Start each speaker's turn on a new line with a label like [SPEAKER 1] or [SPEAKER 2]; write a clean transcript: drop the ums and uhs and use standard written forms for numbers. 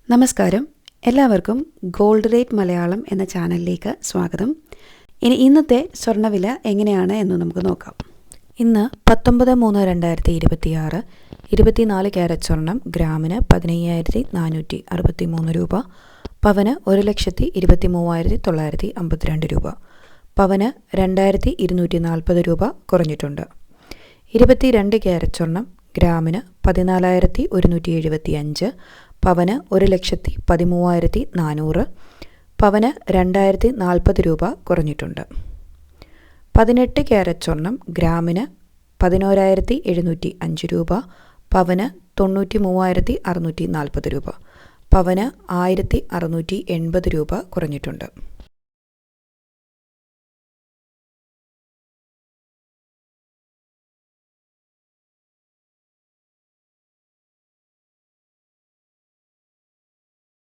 [SPEAKER 1] നമസ്കാരം, എല്ലാവർക്കും gold rate Malayalam എന്ന ചാനലിലേക്ക് സ്വാഗതം. ഇന്നത്തെ സ്വർണ്ണവില എങ്ങനെയാണ് എന്ന് നമുക്ക് നോക്കാം. ഇന്ന് 19/3/2026 24 ക്യാരറ്റ് സ്വർണം ഗ്രാമിന് 15,463 രൂപ, പവന് 1,23,952 രൂപ, പവന് 2,240 രൂപ കുറഞ്ഞിട്ടുണ്ട്. 22 ക്യാരറ്റ് സ്വർണം ഗ്രാമിന് 14,175, പവന് 1,13,400, പവന് 2,040 രൂപ കുറഞ്ഞിട്ടുണ്ട്. 18 ക്യാരറ്റ് സ്വർണം ഗ്രാമിന് 11,705 രൂപ, പവന് 93,640 രൂപ, പവന് 1,680 രൂപ കുറഞ്ഞിട്ടുണ്ട്.